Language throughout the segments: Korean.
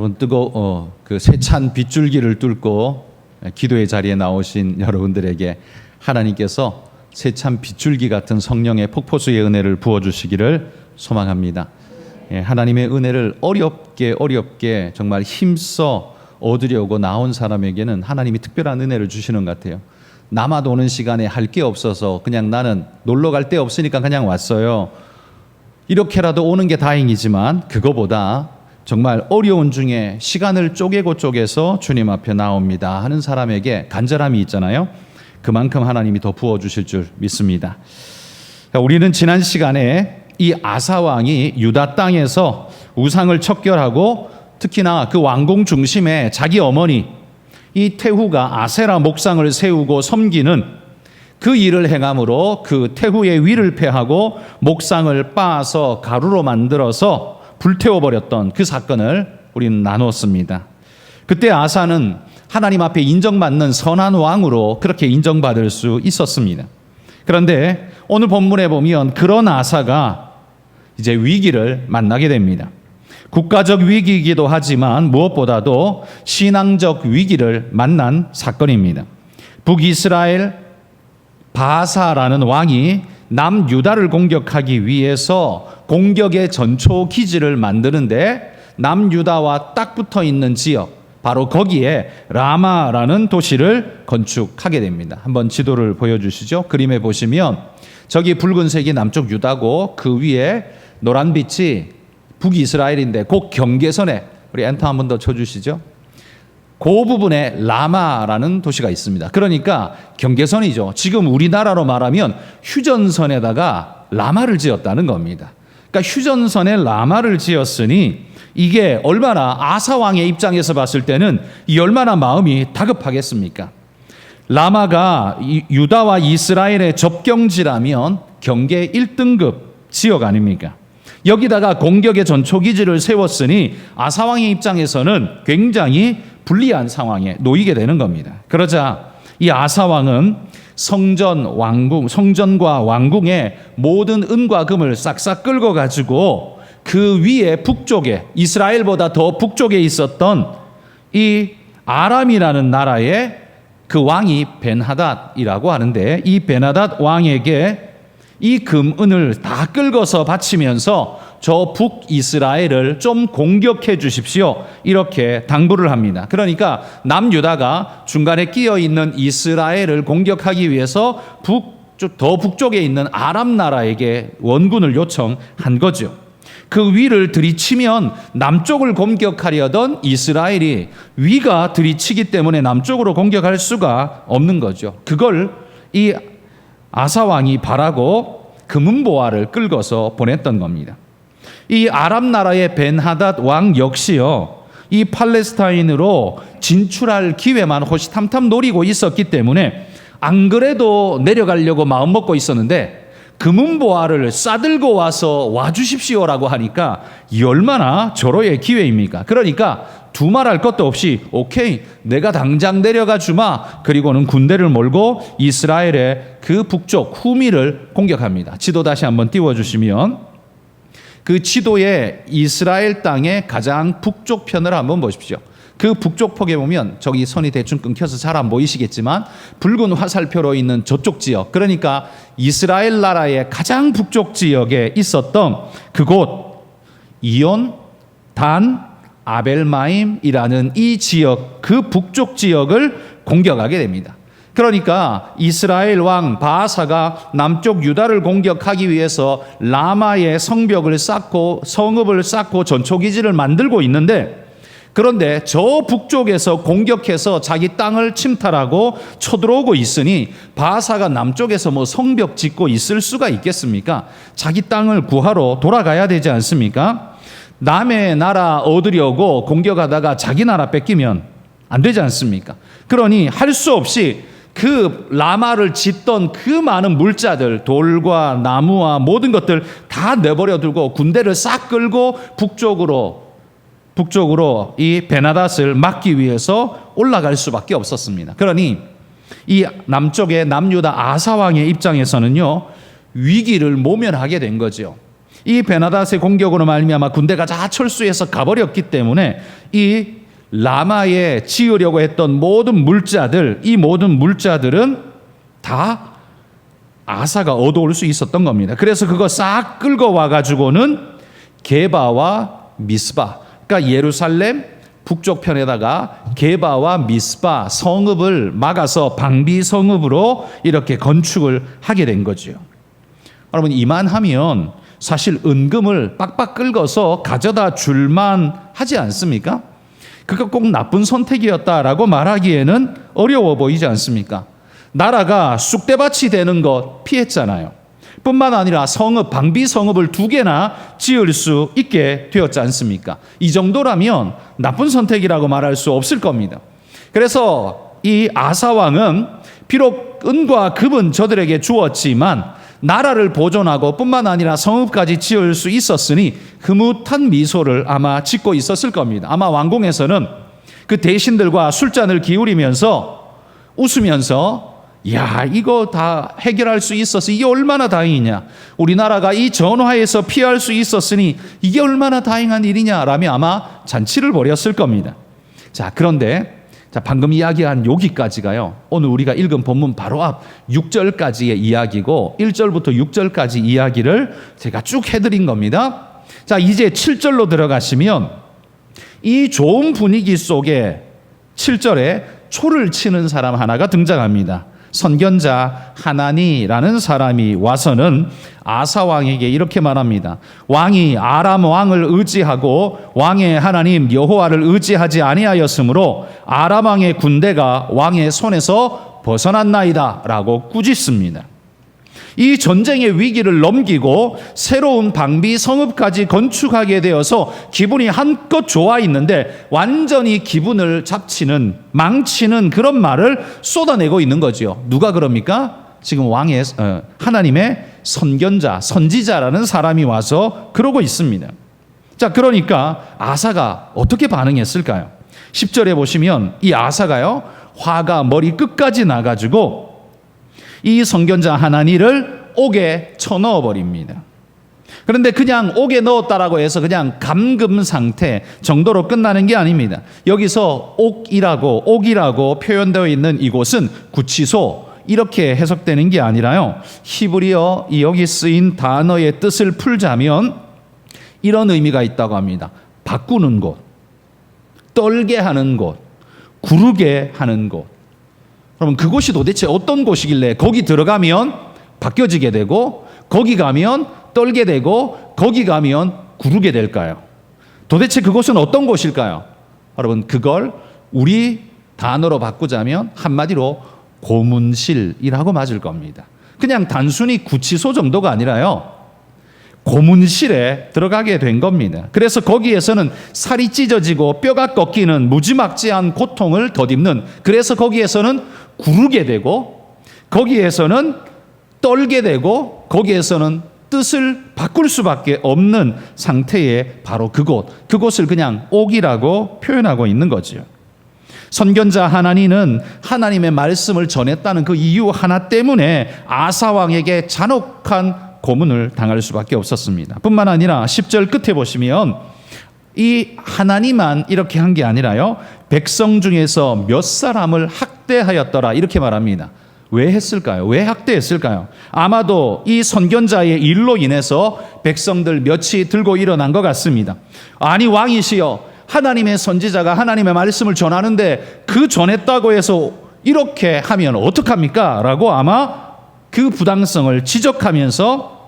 여러분 그 세찬 빗줄기를 뚫고 기도의 자리에 나오신 여러분들에게 하나님께서 세찬 빗줄기 같은 성령의 폭포수의 은혜를 부어주시기를 소망합니다. 하나님의 은혜를 어렵게 정말 힘써 얻으려고 나온 사람에게는 하나님이 특별한 은혜를 주시는 것 같아요. 남아도 오는 시간에 할 게 없어서 그냥 나는 놀러 갈 데 없으니까 그냥 왔어요. 이렇게라도 오는 게 다행이지만 그거보다 정말 어려운 중에 시간을 쪼개서 주님 앞에 나옵니다 하는 사람에게 간절함이 있잖아요. 그만큼 하나님이 더 부어주실 줄 믿습니다. 우리는 지난 시간에 이 아사 왕이 유다 땅에서 우상을 척결하고 특히나 그 왕궁 중심에 자기 어머니 이 태후가 아세라 목상을 세우고 섬기는 그 일을 행함으로 그 태후의 위를 패하고 목상을 빻아서 가루로 만들어서 불태워버렸던 그 사건을 우리는 나누었습니다. 그때 아사는 하나님 앞에 인정받는 선한 왕으로 그렇게 인정받을 수 있었습니다. 그런데 오늘 본문에 보면 그런 아사가 이제 위기를 만나게 됩니다. 국가적 위기이기도 하지만 무엇보다도 신앙적 위기를 만난 사건입니다. 북이스라엘 바사라는 왕이 남유다를 공격하기 위해서 공격의 전초 기지를 만드는데 남유다와 딱 붙어 있는 지역, 바로 거기에 라마라는 도시를 건축하게 됩니다. 한번 지도를 보여주시죠. 그림에 보시면 저기 붉은색이 남쪽 유다고 그 위에 노란빛이 북이스라엘인데 그 경계선에 우리 엔터 한 번 더 쳐주시죠. 그 부분에 라마라는 도시가 있습니다. 그러니까 경계선이죠. 지금 우리나라로 말하면 휴전선에다가 라마를 지었다는 겁니다. 그러니까 휴전선에 라마를 지었으니 이게 얼마나 아사 왕의 입장에서 봤을 때는 이 얼마나 마음이 다급하겠습니까? 라마가 유다와 이스라엘의 접경지라면 경계 1등급 지역 아닙니까? 여기다가 공격의 전초기지를 세웠으니 아사 왕의 입장에서는 굉장히 불리한 상황에 놓이게 되는 겁니다. 그러자 이 아사 왕은 성전과 왕궁의 모든 은과 금을 싹싹 끌고 가지고 그 위에 북쪽에 이스라엘보다 더 북쪽에 있었던 이 아람이라는 나라의 그 왕이 벤하닷이라고 하는데 이 벤하닷 왕에게 이 금은을 다 끌고서 바치면서 저 북이스라엘을 좀 공격해 주십시오. 이렇게 당부를 합니다. 그러니까 남유다가 중간에 끼어 있는 이스라엘을 공격하기 위해서 더 북쪽에 있는 아람 나라에게 원군을 요청한 거죠. 그 위를 들이치면 남쪽을 공격하려던 이스라엘이 위가 들이치기 때문에 남쪽으로 공격할 수가 없는 거죠. 그걸 이 아사 왕이 바라고 금은보화를 끌고서 보냈던 겁니다. 이 아람 나라의 벤하닷 왕 역시요, 이 팔레스타인으로 진출할 기회만 호시탐탐 노리고 있었기 때문에 안 그래도 내려가려고 마음 먹고 있었는데 금은보화를 싸들고 와주십시오라고 하니까 이 얼마나 절호의 기회입니까? 그러니까 두말할 것도 없이 오케이, 내가 당장 내려가 주마. 그리고는 군대를 몰고 이스라엘의 그 북쪽 후미를 공격합니다. 지도 다시 한번 띄워주시면 그 지도에 이스라엘 땅의 가장 북쪽 편을 한번 보십시오. 그 북쪽 폭에 보면 저기 선이 대충 끊겨서 잘 안 보이시겠지만 붉은 화살표로 있는 저쪽 지역, 그러니까 이스라엘 나라의 가장 북쪽 지역에 있었던 그곳 이온, 단, 아벨마임이라는 이 지역, 그 북쪽 지역을 공격하게 됩니다. 그러니까 이스라엘 왕 바하사가 남쪽 유다를 공격하기 위해서 라마의 성벽을 쌓고 성읍을 쌓고 전초기지를 만들고 있는데, 그런데 저 북쪽에서 공격해서 자기 땅을 침탈하고 쳐들어오고 있으니 바하사가 남쪽에서 뭐 성벽 짓고 있을 수가 있겠습니까? 자기 땅을 구하러 돌아가야 되지 않습니까? 남의 나라 얻으려고 공격하다가 자기 나라 뺏기면 안 되지 않습니까? 그러니 할 수 없이 그 라마를 짓던 그 많은 물자들, 돌과 나무와 모든 것들 다 내버려 두고 군대를 싹 끌고 북쪽으로 이 베나닷을 막기 위해서 올라갈 수밖에 없었습니다. 그러니 이 남쪽의 남유다 아사 왕의 입장에서는요, 위기를 모면하게 된 거죠. 이 베나닷의 공격으로 말미암아 군대가 다 철수해서 가버렸기 때문에 이 라마에 지으려고 했던 모든 물자들, 이 모든 물자들은 다 아사가 얻어올 수 있었던 겁니다. 그래서 그거 싹 끌고 와가지고는 게바와 미스바, 그러니까 예루살렘 북쪽 편에다가 게바와 미스바 성읍을 막아서 방비 성읍으로 이렇게 건축을 하게 된 거죠. 여러분, 이만하면 사실 은금을 빡빡 긁어서 가져다 줄만 하지 않습니까? 그거 꼭 나쁜 선택이었다라고 말하기에는 어려워 보이지 않습니까? 나라가 쑥대밭이 되는 것 피했잖아요. 뿐만 아니라 성읍, 방비 성읍을 2개나 지을 수 있게 되었지 않습니까? 이 정도라면 나쁜 선택이라고 말할 수 없을 겁니다. 그래서 이 아사 왕은 비록 은과 금은 저들에게 주었지만 나라를 보존하고 뿐만 아니라 성읍까지 지을 수 있었으니 흐뭇한 미소를 아마 짓고 있었을 겁니다. 아마 왕궁에서는 그 대신들과 술잔을 기울이면서 웃으면서 야, 이거 다 해결할 수 있어서 이게 얼마나 다행이냐. 우리나라가 이 전화에서 피할 수 있었으니 이게 얼마나 다행한 일이냐라며 아마 잔치를 벌였을 겁니다. 자, 그런데 방금 이야기한 여기까지가요, 오늘 우리가 읽은 본문 바로 앞 6절까지의 이야기고 1절부터 6절까지 이야기를 제가 쭉 해드린 겁니다. 자, 이제 7절로 들어가시면 이 좋은 분위기 속에 7절에 초를 치는 사람 하나가 등장합니다. 선견자 하나니라는 사람이 와서는 아사 왕에게 이렇게 말합니다. 왕이 아람 왕을 의지하고 왕의 하나님 여호와를 의지하지 아니하였으므로 아람 왕의 군대가 왕의 손에서 벗어났나이다 라고 꾸짖습니다. 이 전쟁의 위기를 넘기고 새로운 방비 성읍까지 건축하게 되어서 기분이 한껏 좋아 있는데 완전히 기분을 잡치는, 망치는 그런 말을 쏟아내고 있는 거죠. 누가 그럽니까? 지금 왕의 하나님의 선견자, 선지자라는 사람이 와서 그러고 있습니다. 자, 그러니까 아사가 어떻게 반응했을까요? 10절에 보시면 이 아사가요, 화가 머리 끝까지 나가지고 이 선견자 하나니를 옥에 쳐넣어 버립니다. 그런데 그냥 옥에 넣었다라고 해서 그냥 감금 상태 정도로 끝나는 게 아닙니다. 여기서 옥이라고 표현되어 있는 이곳은 구치소, 이렇게 해석되는 게 아니라요, 히브리어 여기 쓰인 단어의 뜻을 풀자면 이런 의미가 있다고 합니다. 바꾸는 곳, 떨게 하는 곳, 구르게 하는 곳. 그러면 그곳이 도대체 어떤 곳이길래 거기 들어가면 바뀌어지게 되고 거기 가면 떨게 되고 거기 가면 구르게 될까요? 도대체 그곳은 어떤 곳일까요? 여러분, 그걸 우리 단어로 바꾸자면 한마디로 고문실이라고 맞을 겁니다. 그냥 단순히 구치소 정도가 아니라요, 고문실에 들어가게 된 겁니다. 그래서 거기에서는 살이 찢어지고 뼈가 꺾이는 무지막지한 고통을 덧입는, 그래서 거기에서는 구르게 되고 거기에서는 떨게 되고 거기에서는 뜻을 바꿀 수밖에 없는 상태의 바로 그곳을 그냥 옥이라고 표현하고 있는 거죠. 선견자 하나니는 하나님의 말씀을 전했다는 그 이유 하나 때문에 아사 왕에게 잔혹한 고문을 당할 수밖에 없었습니다. 뿐만 아니라 10절 끝에 보시면 이 하나님만 이렇게 한 게 아니라요, 백성 중에서 몇 사람을 학대하였더라 이렇게 말합니다. 왜 했을까요? 왜 학대했을까요? 아마도 이 선견자의 일로 인해서 백성들 몇이 들고 일어난 것 같습니다. 아니 왕이시여, 하나님의 선지자가 하나님의 말씀을 전하는데 그 전했다고 해서 이렇게 하면 어떡합니까? 라고 아마 그 부당성을 지적하면서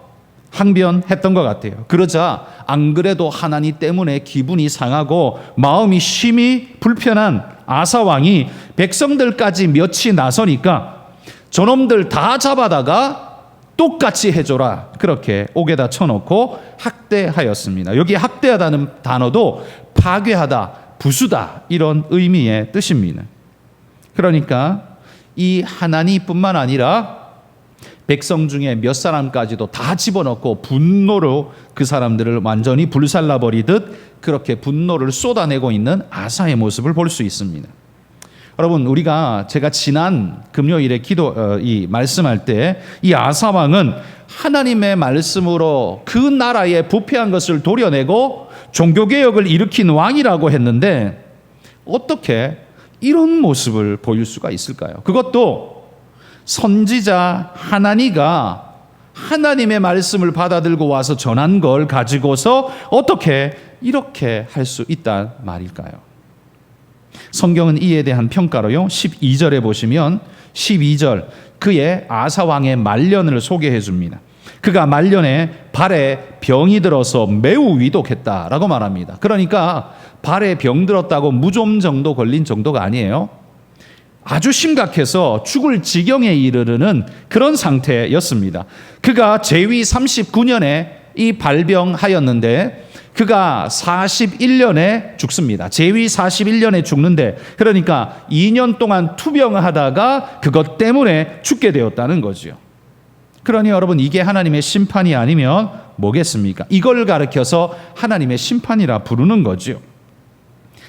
항변했던 것 같아요. 그러자 안 그래도 하나님 때문에 기분이 상하고 마음이 심히 불편한 아사 왕이 백성들까지 몇이 나서니까 저놈들 다 잡아다가 똑같이 해줘라, 그렇게 옥에다 쳐놓고 학대하였습니다. 여기 학대하다는 단어도 파괴하다, 부수다 이런 의미의 뜻입니다. 그러니까 이 하나님뿐만 아니라 백성 중에 몇 사람까지도 다 집어넣고 분노로 그 사람들을 완전히 불살라버리듯 그렇게 분노를 쏟아내고 있는 아사의 모습을 볼 수 있습니다. 여러분, 제가 지난 금요일에 이 말씀할 때 이 아사 왕은 하나님의 말씀으로 그 나라에 부패한 것을 도려내고 종교개혁을 일으킨 왕이라고 했는데 어떻게 이런 모습을 보일 수가 있을까요? 그것도 선지자 하나니가 하나님의 말씀을 받아들고 와서 전한 걸 가지고서 어떻게 이렇게 할 수 있단 말일까요? 성경은 이에 대한 평가로요, 12절에 보시면 12절 그의 아사 왕의 말년을 소개해 줍니다. 그가 말년에 발에 병이 들어서 매우 위독했다라고 말합니다. 그러니까 발에 병 들었다고 무좀 정도 걸린 정도가 아니에요. 아주 심각해서 죽을 지경에 이르르는 그런 상태였습니다. 그가 제위 39년에 이 발병하였는데 그가 41년에 죽습니다. 제위 41년에 죽는데, 그러니까 2년 동안 투병하다가 그것 때문에 죽게 되었다는 거죠. 그러니 여러분, 이게 하나님의 심판이 아니면 뭐겠습니까? 이걸 가르쳐서 하나님의 심판이라 부르는 거죠.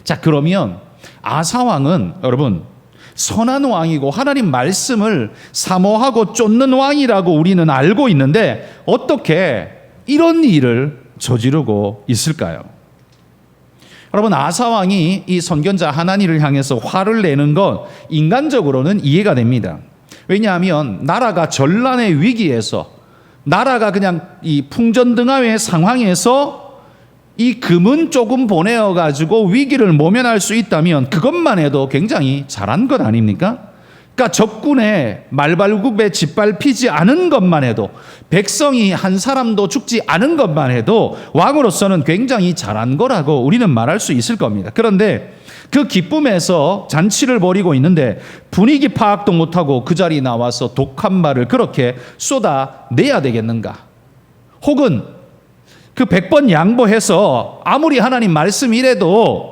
자, 그러면 아사 왕은 여러분 선한 왕이고 하나님 말씀을 사모하고 쫓는 왕이라고 우리는 알고 있는데 어떻게 이런 일을 저지르고 있을까요? 여러분, 아사 왕이 이 선견자 하나니를 향해서 화를 내는 건 인간적으로는 이해가 됩니다. 왜냐하면 나라가 전란의 위기에서, 나라가 그냥 이 풍전등화의 상황에서 이 금은 조금 보내어 가지고 위기를 모면할 수 있다면 그것만 해도 굉장히 잘한 것 아닙니까? 그러니까 적군의 말발굽에 짓밟히지 않은 것만 해도, 백성이 한 사람도 죽지 않은 것만 해도 왕으로서는 굉장히 잘한 거라고 우리는 말할 수 있을 겁니다. 그런데 그 기쁨에서 잔치를 벌이고 있는데 분위기 파악도 못하고 그 자리에 나와서 독한 말을 그렇게 쏟아내야 되겠는가? 혹은 그 100번 양보해서 아무리 하나님 말씀이라도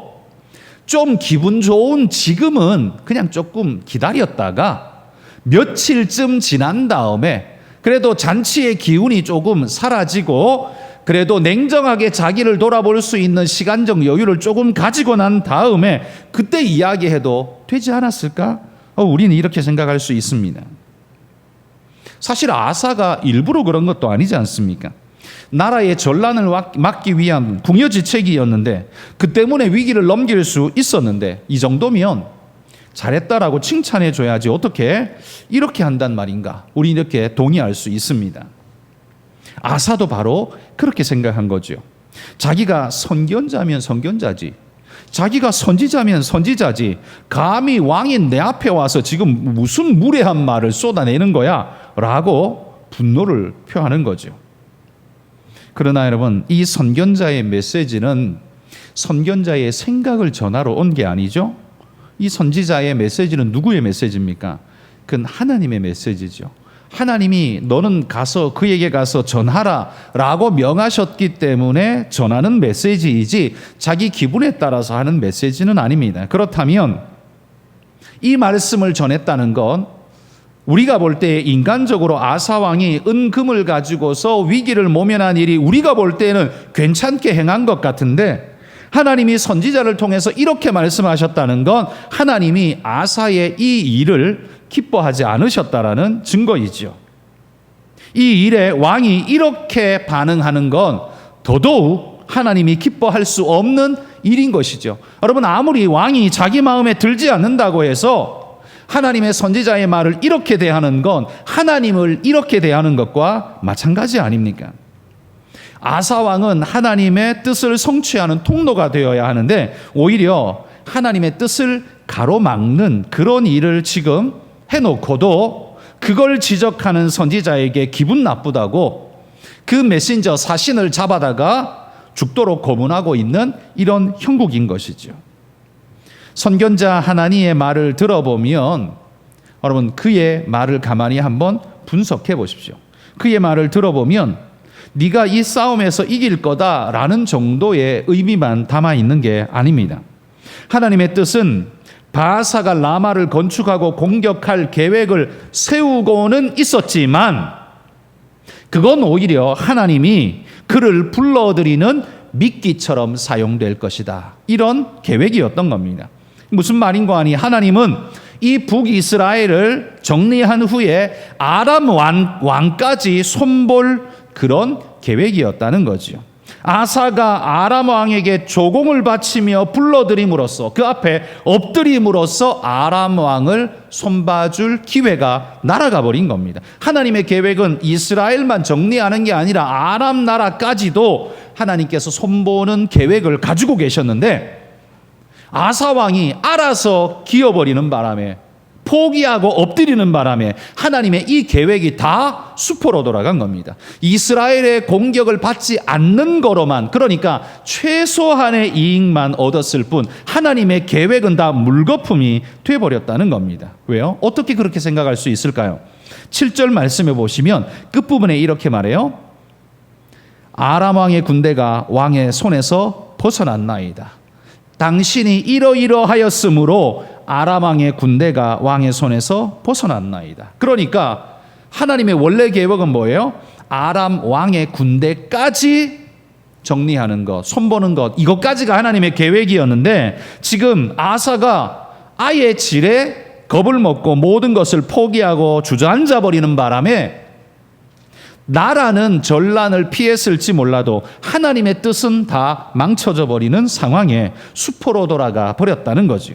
좀 기분 좋은 지금은 그냥 조금 기다렸다가 며칠쯤 지난 다음에 그래도 잔치의 기운이 조금 사라지고 그래도 냉정하게 자기를 돌아볼 수 있는 시간적 여유를 조금 가지고 난 다음에 그때 이야기해도 되지 않았을까? 우리는 이렇게 생각할 수 있습니다. 사실 아사가 일부러 그런 것도 아니지 않습니까? 나라의 전란을 막기 위한 궁여지책이었는데 그 때문에 위기를 넘길 수 있었는데 이 정도면 잘했다라고 칭찬해 줘야지 어떻게 이렇게 한단 말인가? 우리 이렇게 동의할 수 있습니다. 아사도 바로 그렇게 생각한 거죠. 자기가 선견자면 선견자지, 자기가 선지자면 선지자지, 감히 왕인 내 앞에 와서 지금 무슨 무례한 말을 쏟아내는 거야? 라고 분노를 표하는 거죠. 그러나 여러분, 이 선견자의 메시지는 선견자의 생각을 전하러 온 게 아니죠. 이 선지자의 메시지는 누구의 메시지입니까? 그건 하나님의 메시지죠. 하나님이 너는 가서 그에게 가서 전하라 라고 명하셨기 때문에 전하는 메시지이지 자기 기분에 따라서 하는 메시지는 아닙니다. 그렇다면 이 말씀을 전했다는 건 우리가 볼 때 인간적으로 아사 왕이 은금을 가지고서 위기를 모면한 일이 우리가 볼 때는 괜찮게 행한 것 같은데, 하나님이 선지자를 통해서 이렇게 말씀하셨다는 건 하나님이 아사의 이 일을 기뻐하지 않으셨다라는 증거이죠. 이 일에 왕이 이렇게 반응하는 건 더더욱 하나님이 기뻐할 수 없는 일인 것이죠. 여러분, 아무리 왕이 자기 마음에 들지 않는다고 해서 하나님의 선지자의 말을 이렇게 대하는 건 하나님을 이렇게 대하는 것과 마찬가지 아닙니까? 아사 왕은 하나님의 뜻을 성취하는 통로가 되어야 하는데 오히려 하나님의 뜻을 가로막는 그런 일을 지금 해놓고도 그걸 지적하는 선지자에게 기분 나쁘다고 그 메신저 사신을 잡아다가 죽도록 고문하고 있는 이런 형국인 것이죠. 선견자 하나니의 말을 들어보면 여러분, 그의 말을 가만히 한번 분석해 보십시오. 그의 말을 들어보면 네가 이 싸움에서 이길 거다라는 정도의 의미만 담아 있는 게 아닙니다. 하나님의 뜻은 바하사가 라마를 건축하고 공격할 계획을 세우고는 있었지만 그건 오히려 하나님이 그를 불러들이는 미끼처럼 사용될 것이다, 이런 계획이었던 겁니다. 무슨 말인고 하니 하나님은 이 북이스라엘을 정리한 후에 아람 왕까지 손볼 그런 계획이었다는 거지요. 아사가 아람 왕에게 조공을 바치며 불러들임으로써 그 앞에 엎드림으로써 아람 왕을 손봐줄 기회가 날아가 버린 겁니다. 하나님의 계획은 이스라엘만 정리하는 게 아니라 아람 나라까지도 하나님께서 손보는 계획을 가지고 계셨는데 아사 왕이 알아서 기어버리는 바람에 포기하고 엎드리는 바람에 하나님의 이 계획이 다 수포로 돌아간 겁니다. 이스라엘의 공격을 받지 않는 거로만, 그러니까 최소한의 이익만 얻었을 뿐 하나님의 계획은 다 물거품이 되어버렸다는 겁니다. 왜요? 어떻게 그렇게 생각할 수 있을까요? 7절 말씀해 보시면 끝부분에 이렇게 말해요. 아람 왕의 군대가 왕의 손에서 벗어났나이다. 당신이 이러이러하였으므로 아람 왕의 군대가 왕의 손에서 벗어났나이다. 그러니까 하나님의 원래 계획은 뭐예요? 아람 왕의 군대까지 정리하는 것, 손보는 것, 이것까지가 하나님의 계획이었는데 지금 아사가 아예 지레 겁을 먹고 모든 것을 포기하고 주저앉아 버리는 바람에 나라는 전란을 피했을지 몰라도 하나님의 뜻은 다 망쳐져 버리는 상황에 수포로 돌아가 버렸다는 거죠.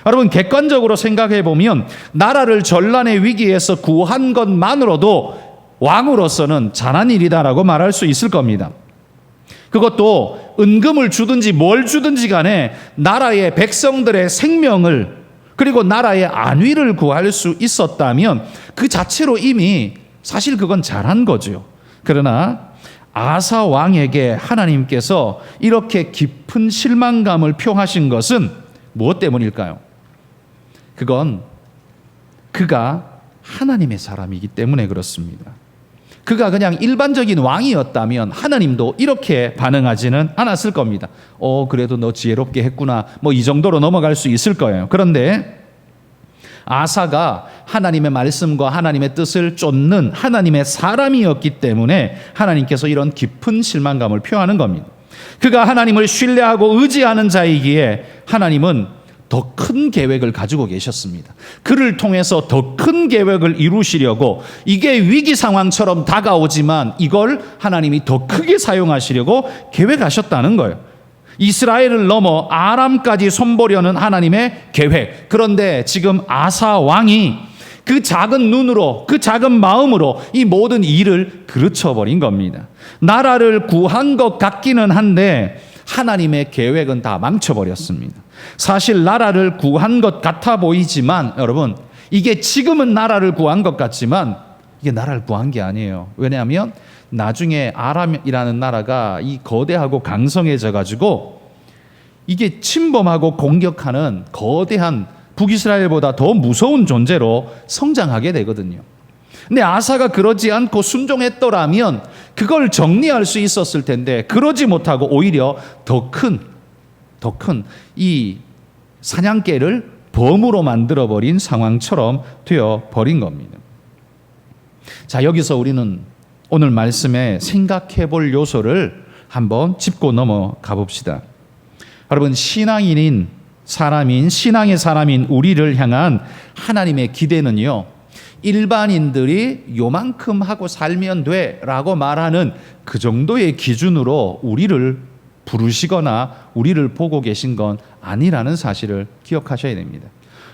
여러분, 객관적으로 생각해 보면 나라를 전란의 위기에서 구한 것만으로도 왕으로서는 잘한 일이다라고 말할 수 있을 겁니다. 그것도 은금을 주든지 뭘 주든지 간에 나라의 백성들의 생명을 그리고 나라의 안위를 구할 수 있었다면 그 자체로 이미 사실 그건 잘한 거죠. 그러나 아사 왕에게 하나님께서 이렇게 깊은 실망감을 표하신 것은 무엇 때문일까요? 그건 그가 하나님의 사람이기 때문에 그렇습니다. 그가 그냥 일반적인 왕이었다면 하나님도 이렇게 반응하지는 않았을 겁니다. 그래도 너 지혜롭게 했구나. 뭐 이 정도로 넘어갈 수 있을 거예요. 그런데 아사가 하나님의 말씀과 하나님의 뜻을 쫓는 하나님의 사람이었기 때문에 하나님께서 이런 깊은 실망감을 표하는 겁니다. 그가 하나님을 신뢰하고 의지하는 자이기에 하나님은 더 큰 계획을 가지고 계셨습니다. 그를 통해서 더 큰 계획을 이루시려고 이게 위기 상황처럼 다가오지만 이걸 하나님이 더 크게 사용하시려고 계획하셨다는 거예요. 이스라엘을 넘어 아람까지 손보려는 하나님의 계획. 그런데 지금 아사 왕이 그 작은 눈으로, 그 작은 마음으로 이 모든 일을 그르쳐버린 겁니다. 나라를 구한 것 같기는 한데 하나님의 계획은 다 망쳐버렸습니다. 사실 나라를 구한 것 같아 보이지만 여러분, 이게 지금은 나라를 구한 것 같지만 이게 나라를 구한 게 아니에요. 왜냐하면 나중에 아람이라는 나라가 이 거대하고 강성해져 가지고 이게 침범하고 공격하는 거대한 북이스라엘보다 더 무서운 존재로 성장하게 되거든요. 근데 아사가 그러지 않고 순종했더라면 그걸 정리할 수 있었을 텐데 그러지 못하고 오히려 더 큰 이 사냥개를 범으로 만들어버린 상황처럼 되어버린 겁니다. 자, 여기서 우리는 오늘 말씀에 생각해 볼 요소를 한번 짚고 넘어가 봅시다. 여러분, 신앙인인 사람인, 신앙의 사람인 우리를 향한 하나님의 기대는요, 일반인들이 요만큼 하고 살면 돼 라고 말하는 그 정도의 기준으로 우리를 부르시거나 우리를 보고 계신 건 아니라는 사실을 기억하셔야 됩니다.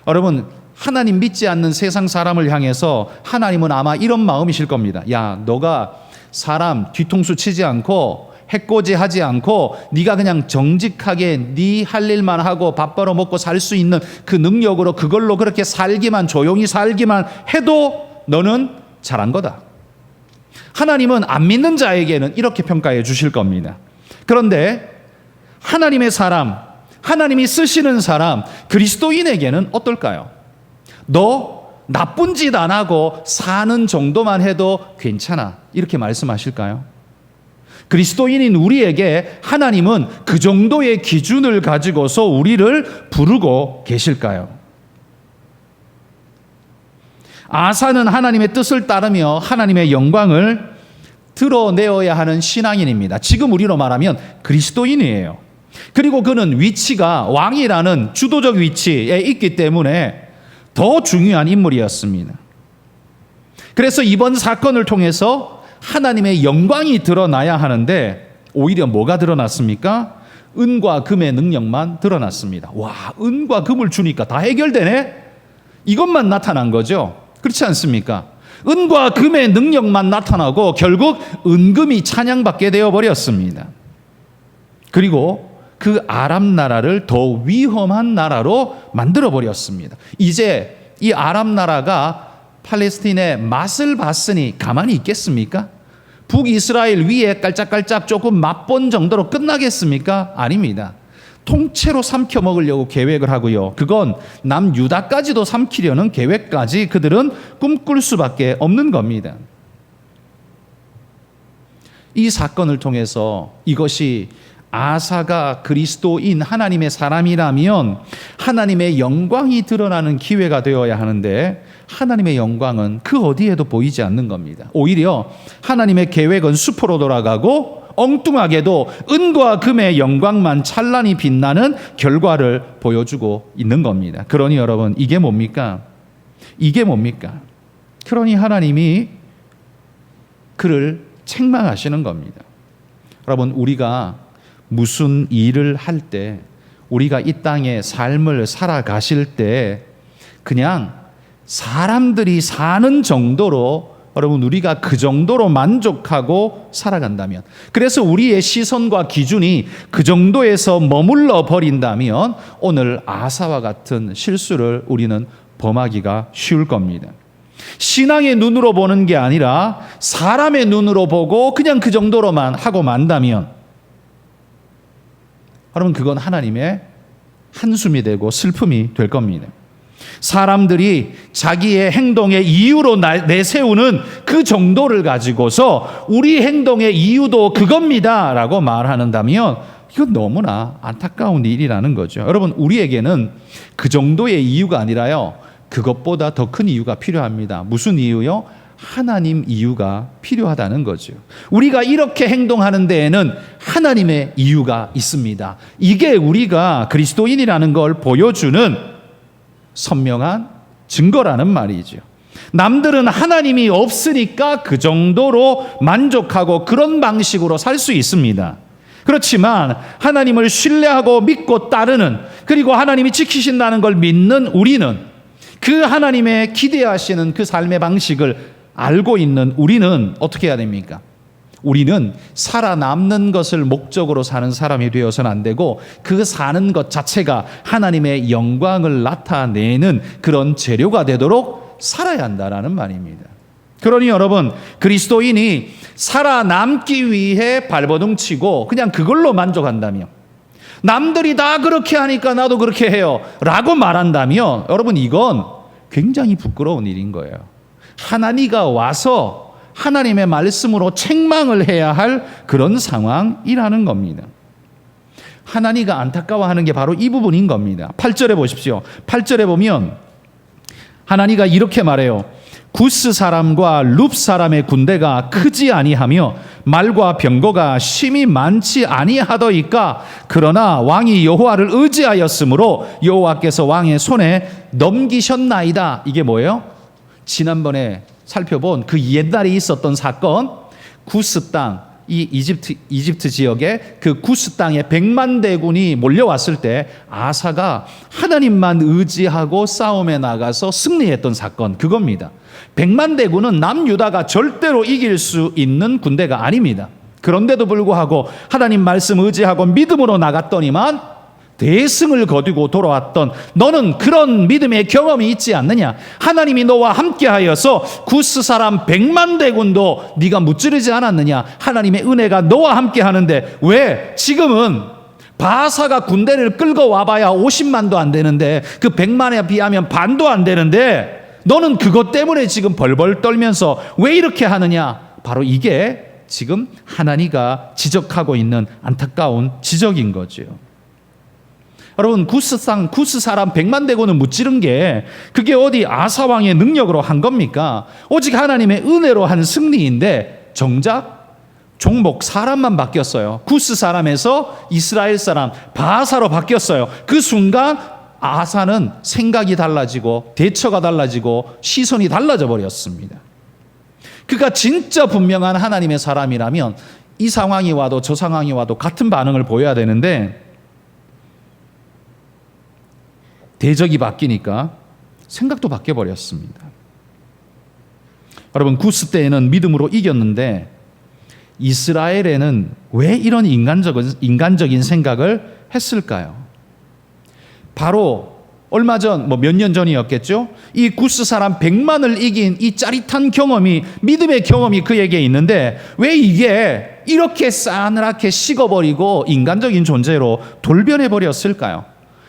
여러분, 하나님 믿지 않는 세상 사람을 향해서 하나님은 아마 이런 마음이실 겁니다. 야, 너가 사람 뒤통수 치지 않고 해코지하지 않고 네가 그냥 정직하게 네 할 일만 하고 밥 벌어 먹고 살 수 있는 그 능력으로 그걸로 그렇게 살기만, 조용히 살기만 해도 너는 잘한 거다. 하나님은 안 믿는 자에게는 이렇게 평가해 주실 겁니다. 그런데 하나님의 사람, 하나님이 쓰시는 사람, 그리스도인에게는 어떨까요? 너 나쁜 짓 안 하고 사는 정도만 해도 괜찮아, 이렇게 말씀하실까요? 그리스도인인 우리에게 하나님은 그 정도의 기준을 가지고서 우리를 부르고 계실까요? 아사는 하나님의 뜻을 따르며 하나님의 영광을 드러내어야 하는 신앙인입니다. 지금 우리로 말하면 그리스도인이에요. 그리고 그는 위치가 왕이라는 주도적 위치에 있기 때문에 더 중요한 인물이었습니다. 그래서 이번 사건을 통해서 하나님의 영광이 드러나야 하는데 오히려 뭐가 드러났습니까? 은과 금의 능력만 드러났습니다. 와, 은과 금을 주니까 다 해결되네? 이것만 나타난 거죠. 그렇지 않습니까? 은과 금의 능력만 나타나고 결국 은금이 찬양받게 되어버렸습니다. 그리고 그 아람 나라를 더 위험한 나라로 만들어버렸습니다. 이제 이 아람 나라가 팔레스틴의 맛을 봤으니 가만히 있겠습니까? 북이스라엘 위에 깔짝깔짝 조금 맛본 정도로 끝나겠습니까? 아닙니다. 통째로 삼켜 먹으려고 계획을 하고요. 그건 남유다까지도 삼키려는 계획까지 그들은 꿈꿀 수밖에 없는 겁니다. 이 사건을 통해서 이것이 아사가 그리스도인 하나님의 사람이라면 하나님의 영광이 드러나는 기회가 되어야 하는데 하나님의 영광은 그 어디에도 보이지 않는 겁니다. 오히려 하나님의 계획은 수포로 돌아가고 엉뚱하게도 은과 금의 영광만 찬란히 빛나는 결과를 보여주고 있는 겁니다. 그러니 여러분, 이게 뭡니까? 이게 뭡니까? 그러니 하나님이 그를 책망하시는 겁니다. 여러분, 우리가 무슨 일을 할 때, 우리가 이 땅에 삶을 살아가실 때 그냥 사람들이 사는 정도로 여러분 우리가 그 정도로 만족하고 살아간다면, 그래서 우리의 시선과 기준이 그 정도에서 머물러 버린다면 오늘 아사와 같은 실수를 우리는 범하기가 쉬울 겁니다. 신앙의 눈으로 보는 게 아니라 사람의 눈으로 보고 그냥 그 정도로만 하고 만다면 여러분 그건 하나님의 한숨이 되고 슬픔이 될 겁니다. 사람들이 자기의 행동의 이유로 내세우는 그 정도를 가지고서 우리 행동의 이유도 그겁니다 라고 말한다면 이건 너무나 안타까운 일이라는 거죠. 여러분, 우리에게는 그 정도의 이유가 아니라요, 그것보다 더 큰 이유가 필요합니다. 무슨 이유요? 하나님 이유가 필요하다는 거죠. 우리가 이렇게 행동하는 데에는 하나님의 이유가 있습니다. 이게 우리가 그리스도인이라는 걸 보여주는 선명한 증거라는 말이죠. 남들은 하나님이 없으니까 그 정도로 만족하고 그런 방식으로 살 수 있습니다. 그렇지만 하나님을 신뢰하고 믿고 따르는, 그리고 하나님이 지키신다는 걸 믿는 우리는, 그 하나님의 기대하시는 그 삶의 방식을 알고 있는 우리는 어떻게 해야 됩니까? 우리는 살아남는 것을 목적으로 사는 사람이 되어서는 안 되고 그 사는 것 자체가 하나님의 영광을 나타내는 그런 재료가 되도록 살아야 한다라는 말입니다. 그러니 여러분, 그리스도인이 살아남기 위해 발버둥 치고 그냥 그걸로 만족한다면, 남들이 다 그렇게 하니까 나도 그렇게 해요 라고 말한다면 여러분 이건 굉장히 부끄러운 일인 거예요. 하나님가 와서 하나님의 말씀으로 책망을 해야 할 그런 상황이라는 겁니다. 하나님가 안타까워하는 게 바로 이 부분인 겁니다. 8절에 보십시오. 8절에 보면 하나님가 이렇게 말해요. 구스 사람과 룹 사람의 군대가 크지 아니하며 말과 병거가 심히 많지 아니하더이까. 그러나 왕이 여호와를 의지하였으므로 여호와께서 왕의 손에 넘기셨나이다. 이게 뭐예요? 지난번에 살펴본 그 옛날에 있었던 사건, 구스 땅, 이 이집트 지역에 그 구스 땅에 100만 대군이 몰려왔을 때 아사가 하나님만 의지하고 싸움에 나가서 승리했던 사건, 그겁니다. 100만 대군은 남유다가 절대로 이길 수 있는 군대가 아닙니다. 그런데도 불구하고 하나님 말씀 의지하고 믿음으로 나갔더니만 대승을 거두고 돌아왔던, 너는 그런 믿음의 경험이 있지 않느냐? 하나님이 너와 함께하여서 구스 사람 100만 대군도 네가 무찌르지 않았느냐? 하나님의 은혜가 너와 함께하는데 왜 지금은 바사가 군대를 끌고 와봐야 50만도 안 되는데, 그 100만에 비하면 반도 안 되는데 너는 그것 때문에 지금 벌벌 떨면서 왜 이렇게 하느냐? 바로 이게 지금 하나님가 지적하고 있는 안타까운 지적인 거죠. 여러분, 구스 사람 100만 대군을 무찌른 게 그게 어디 아사왕의 능력으로 한 겁니까? 오직 하나님의 은혜로 한 승리인데 정작 종목 사람만 바뀌었어요. 구스 사람에서 이스라엘 사람 바하사로 바뀌었어요. 그 순간 아사는 생각이 달라지고 대처가 달라지고 시선이 달라져 버렸습니다. 그가 진짜 분명한 하나님의 사람이라면 이 상황이 와도 저 상황이 와도 같은 반응을 보여야 되는데 대적이 바뀌니까 생각도 바뀌어 버렸습니다. 여러분, 구스 때에는 믿음으로 이겼는데 이스라엘에는 왜 이런 인간적인 생각을 했을까요? 바로 얼마 전, 몇 년 전이었겠죠? 이 구스 사람 100만을 이긴 이 짜릿한 경험이, 믿음의 경험이 그에게 있는데 왜 이게 이렇게 싸늘하게 식어버리고 인간적인 존재로 돌변해 버렸을까요?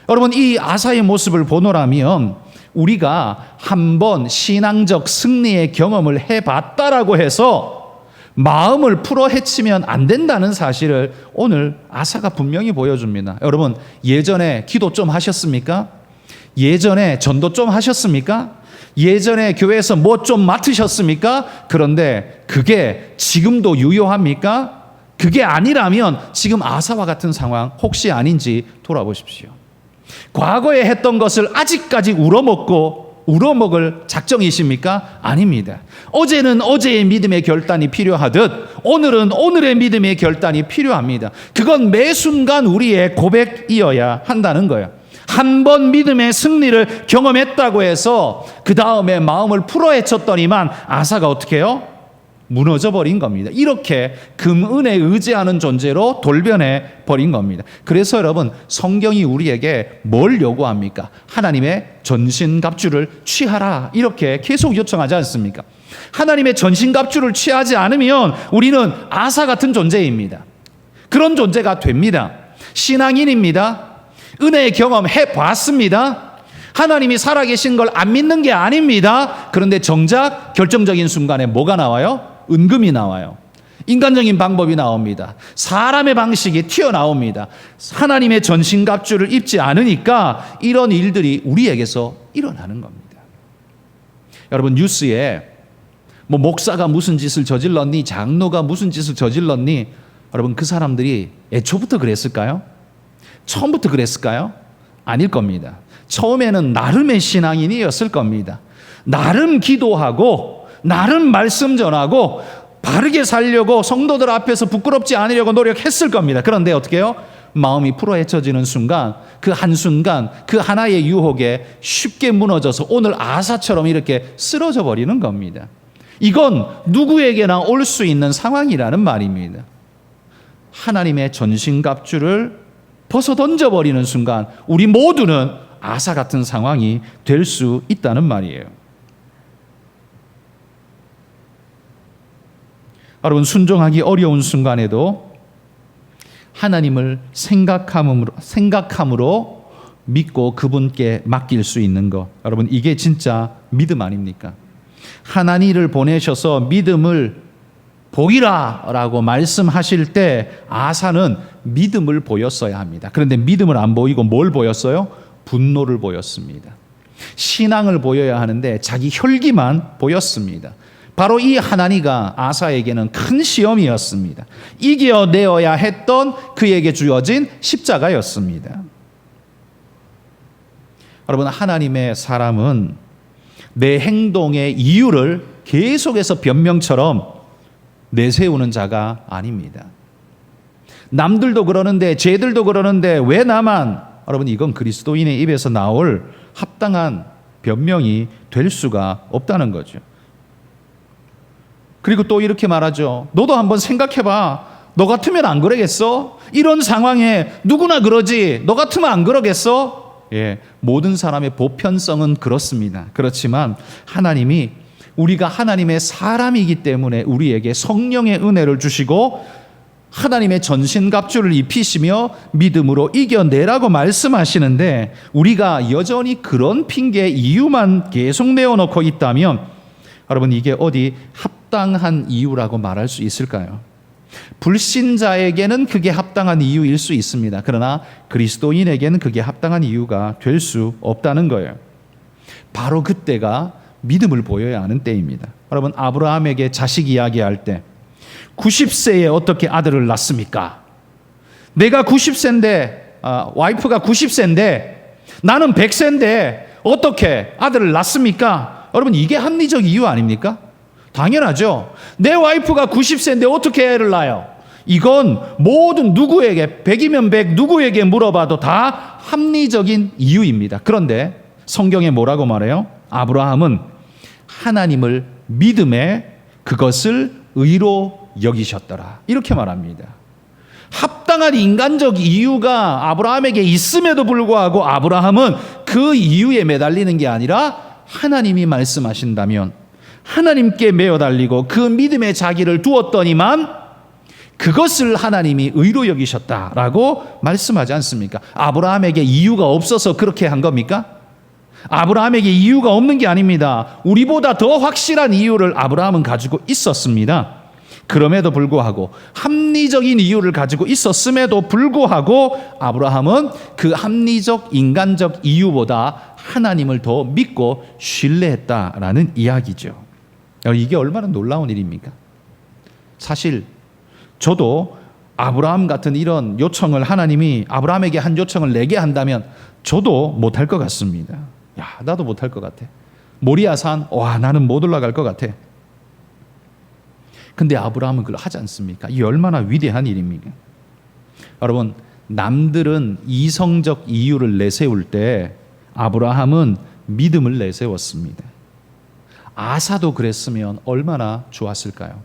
여러분, 이 아사의 모습을 보노라면 우리가 한번 신앙적 승리의 경험을 해봤다라고 해서 마음을 풀어 헤치면 안 된다는 사실을 오늘 아사가 분명히 보여줍니다. 여러분, 예전에 기도 좀 하셨습니까? 예전에 전도 좀 하셨습니까? 예전에 교회에서 뭐 좀 맡으셨습니까? 그런데 그게 지금도 유효합니까? 그게 아니라면 지금 아사와 같은 상황 혹시 아닌지 돌아보십시오. 과거에 했던 것을 아직까지 우러먹을 작정이십니까? 아닙니다. 어제는 어제의 믿음의 결단이 필요하듯 오늘은 오늘의 믿음의 결단이 필요합니다. 그건 매 순간 우리의 고백이어야 한다는 거예요. 한 번 믿음의 승리를 경험했다고 해서 그 다음에 마음을 풀어헤쳤더니만 아사가 어떻게 해요? 무너져 버린 겁니다. 이렇게 금은에 의지하는 존재로 돌변해 버린 겁니다. 그래서 여러분, 성경이 우리에게 뭘 요구합니까? 하나님의 전신갑주를 취하라, 이렇게 계속 요청하지 않습니까? 하나님의 전신갑주를 취하지 않으면 우리는 아사 같은 존재입니다. 그런 존재가 됩니다. 신앙인입니다. 은혜의 경험 해봤습니다. 하나님이 살아계신 걸 안 믿는 게 아닙니다. 그런데 정작 결정적인 순간에 뭐가 나와요? 은금이 나와요. 인간적인 방법이 나옵니다. 사람의 방식이 튀어나옵니다. 하나님의 전신갑주를 입지 않으니까 이런 일들이 우리에게서 일어나는 겁니다. 여러분, 뉴스에 목사가 무슨 짓을 저질렀니? 장로가 무슨 짓을 저질렀니? 여러분, 그 사람들이 애초부터 그랬을까요? 처음부터 그랬을까요? 아닐 겁니다. 처음에는 나름의 신앙인이었을 겁니다. 나름 기도하고 나름 말씀 전하고 바르게 살려고 성도들 앞에서 부끄럽지 않으려고 노력했을 겁니다. 그런데 어떻게 해요? 마음이 풀어헤쳐지는 순간, 그 한순간 그 하나의 유혹에 쉽게 무너져서 오늘 아사처럼 이렇게 쓰러져 버리는 겁니다. 이건 누구에게나 올 수 있는 상황이라는 말입니다. 하나님의 전신갑주를 벗어 던져버리는 순간 우리 모두는 아사 같은 상황이 될 수 있다는 말이에요. 여러분, 순종하기 어려운 순간에도 하나님을 생각함으로 믿고 그분께 맡길 수 있는 것, 여러분, 이게 진짜 믿음 아닙니까? 하나님을 보내셔서 믿음을 보이라 라고 말씀하실 때 아사는 믿음을 보였어야 합니다. 그런데 믿음을 안 보이고 뭘 보였어요? 분노를 보였습니다. 신앙을 보여야 하는데 자기 혈기만 보였습니다. 바로 이 하나니가 아사에게는 큰 시험이었습니다. 이겨내어야 했던 그에게 주어진 십자가였습니다. 여러분, 하나님의 사람은 내 행동의 이유를 계속해서 변명처럼 내세우는 자가 아닙니다. 남들도 그러는데, 쟤들도 그러는데 왜 나만? 여러분, 이건 그리스도인의 입에서 나올 합당한 변명이 될 수가 없다는 거죠. 그리고 또 이렇게 말하죠. 너도 한번 생각해봐. 너 같으면 안 그러겠어? 이런 상황에 누구나 그러지. 너 같으면 안 그러겠어? 예, 모든 사람의 보편성은 그렇습니다. 그렇지만 하나님이, 우리가 하나님의 사람이기 때문에 우리에게 성령의 은혜를 주시고 하나님의 전신갑주를 입히시며 믿음으로 이겨내라고 말씀하시는데, 우리가 여전히 그런 핑계 이유만 계속 내어놓고 있다면 여러분, 이게 어디 합당한 이유라고 말할 수 있을까요? 불신자에게는 그게 합당한 이유일 수 있습니다. 그러나 그리스도인에게는 그게 합당한 이유가 될 수 없다는 거예요. 바로 그때가 믿음을 보여야 하는 때입니다. 여러분, 아브라함에게 자식 이야기할 때 90세에 어떻게 아들을 낳습니까? 내가 90세인데 와이프가 90세인데 나는 100세인데 어떻게 아들을 낳습니까? 여러분, 이게 합리적 이유 아닙니까? 당연하죠. 내 와이프가 90세인데 어떻게 애를 낳아요? 이건 모든 누구에게, 100이면 100 누구에게 물어봐도 다 합리적인 이유입니다. 그런데 성경에 뭐라고 말해요? 아브라함은 하나님을 믿음에 그것을 의로 여기셨더라, 이렇게 말합니다. 합당한 인간적 이유가 아브라함에게 있음에도 불구하고 아브라함은 그 이유에 매달리는 게 아니라 하나님이 말씀하신다면 하나님께 매어 달리고 그 믿음의 자기를 두었더니만 그것을 하나님이 의로 여기셨다라고 말씀하지 않습니까? 아브라함에게 이유가 없어서 그렇게 한 겁니까? 아브라함에게 이유가 없는 게 아닙니다. 우리보다 더 확실한 이유를 아브라함은 가지고 있었습니다. 그럼에도 불구하고, 합리적인 이유를 가지고 있었음에도 불구하고 아브라함은 그 합리적 인간적 이유보다 하나님을 더 믿고 신뢰했다라는 이야기죠. 이게 얼마나 놀라운 일입니까? 사실 저도 아브라함 같은 이런 요청을, 하나님이 아브라함에게 한 요청을 내게 한다면 저도 못할 것 같습니다. 나도 못할 것 같아. 모리아산, 나는 못 올라갈 것 같아. 근데 아브라함은 그걸 하지 않습니까? 이 얼마나 위대한 일입니까? 여러분, 남들은 이성적 이유를 내세울 때 아브라함은 믿음을 내세웠습니다. 아사도 그랬으면 얼마나 좋았을까요?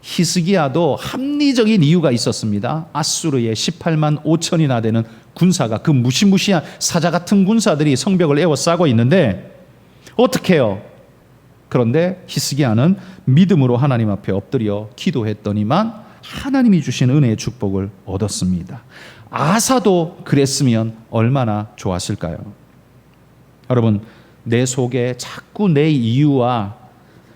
히스기야도 합리적인 이유가 있었습니다. 아수르의 18만 5천이나 되는 군사가, 그 무시무시한 사자 같은 군사들이 성벽을 에워싸고 있는데 어떻게 해요? 그런데 히스기야는 믿음으로 하나님 앞에 엎드려 기도했더니만 하나님이 주신 은혜의 축복을 얻었습니다. 아사도 그랬으면 얼마나 좋았을까요? 여러분, 내 속에 자꾸 내 이유와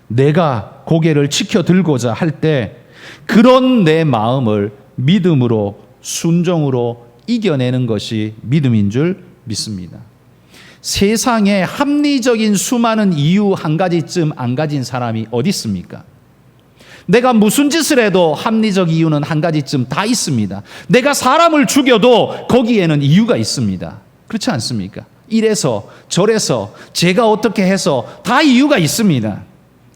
내가 고개를 치켜들고자 할 때 그런 내 마음을 믿음으로, 순종으로 이겨내는 것이 믿음인 줄 믿습니다. 세상에 합리적인 수많은 이유 한 가지쯤 안 가진 사람이 어디 있습니까? 내가 무슨 짓을 해도 합리적 이유는 한 가지쯤 다 있습니다. 내가 사람을 죽여도 거기에는 이유가 있습니다. 그렇지 않습니까? 이래서 저래서 제가 어떻게 해서 다 이유가 있습니다.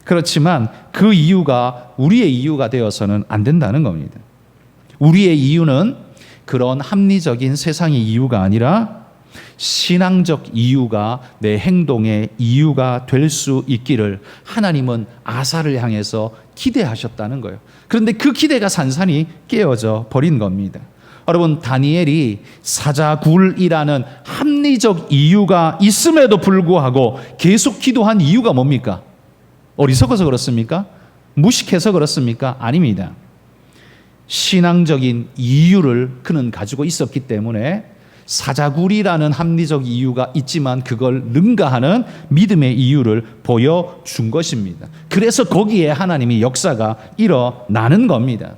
그렇지만 그 이유가 우리의 이유가 되어서는 안 된다는 겁니다. 우리의 이유는 그런 합리적인 세상의 이유가 아니라 신앙적 이유가 내 행동의 이유가 될 수 있기를 하나님은 아사를 향해서 기대하셨다는 거예요. 그런데 그 기대가 산산이 깨어져 버린 겁니다. 여러분, 다니엘이 사자굴이라는 합리적 이유가 있음에도 불구하고 계속 기도한 이유가 뭡니까? 어리석어서 그렇습니까? 무식해서 그렇습니까? 아닙니다. 신앙적인 이유를 그는 가지고 있었기 때문에 사자굴이라는 합리적 이유가 있지만 그걸 능가하는 믿음의 이유를 보여준 것입니다. 그래서 거기에 하나님의 역사가 일어나는 겁니다.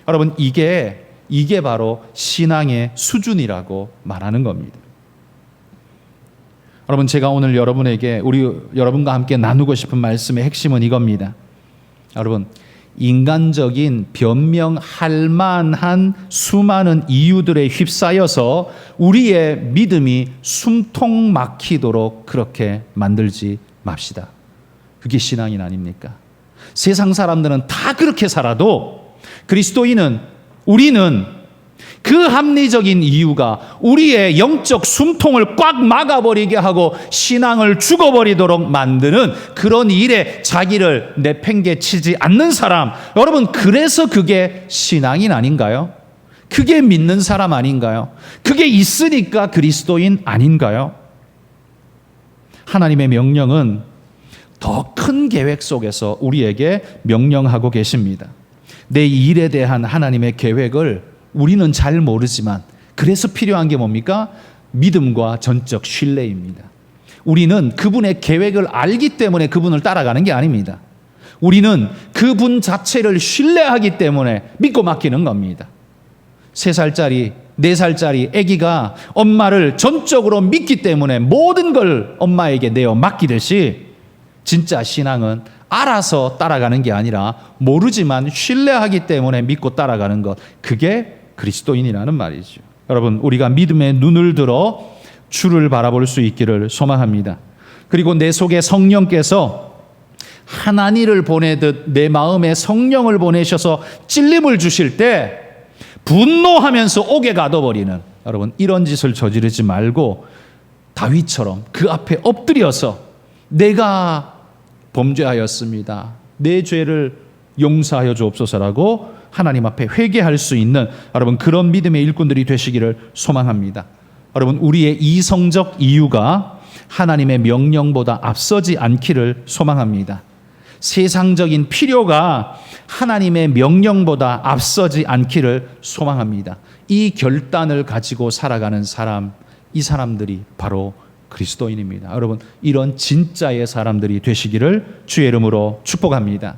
여러분, 이게 바로 신앙의 수준이라고 말하는 겁니다. 여러분, 제가 오늘 여러분에게, 여러분과 함께 나누고 싶은 말씀의 핵심은 이겁니다. 여러분, 인간적인 변명할 만한 수많은 이유들에 휩싸여서 우리의 믿음이 숨통 막히도록 그렇게 만들지 맙시다. 그게 신앙인 아닙니까? 세상 사람들은 다 그렇게 살아도 우리는 그 합리적인 이유가 우리의 영적 숨통을 꽉 막아버리게 하고 신앙을 죽어버리도록 만드는 그런 일에 자기를 내팽개치지 않는 사람, 여러분, 그래서 그게 신앙인 아닌가요? 그게 믿는 사람 아닌가요? 그게 있으니까 그리스도인 아닌가요? 하나님의 명령은 더 큰 계획 속에서 우리에게 명령하고 계십니다. 내 일에 대한 하나님의 계획을 우리는 잘 모르지만 그래서 필요한 게 뭡니까? 믿음과 전적 신뢰입니다. 우리는 그분의 계획을 알기 때문에 그분을 따라가는 게 아닙니다. 우리는 그분 자체를 신뢰하기 때문에 믿고 맡기는 겁니다. 3살짜리, 4살짜리 아기가 엄마를 전적으로 믿기 때문에 모든 걸 엄마에게 내어 맡기듯이 진짜 신앙은 알아서 따라가는 게 아니라 모르지만 신뢰하기 때문에 믿고 따라가는 것, 그게 그리스도인이라는 말이죠. 여러분, 우리가 믿음의 눈을 들어 주를 바라볼 수 있기를 소망합니다. 그리고 내 속에 성령께서 하나님을 보내듯 내 마음에 성령을 보내셔서 찔림을 주실 때 분노하면서 옥에 가둬버리는, 여러분, 이런 짓을 저지르지 말고 다윗처럼 그 앞에 엎드려서 내가 범죄하였습니다, 내 죄를 용서하여 주옵소서라고 하나님 앞에 회개할 수 있는, 여러분, 그런 믿음의 일꾼들이 되시기를 소망합니다. 여러분, 우리의 이성적 이유가 하나님의 명령보다 앞서지 않기를 소망합니다. 세상적인 필요가 하나님의 명령보다 앞서지 않기를 소망합니다. 이 결단을 가지고 살아가는 사람, 이 사람들이 바로 그리스도인입니다. 여러분, 이런 진짜의 사람들이 되시기를 주의 이름으로 축복합니다.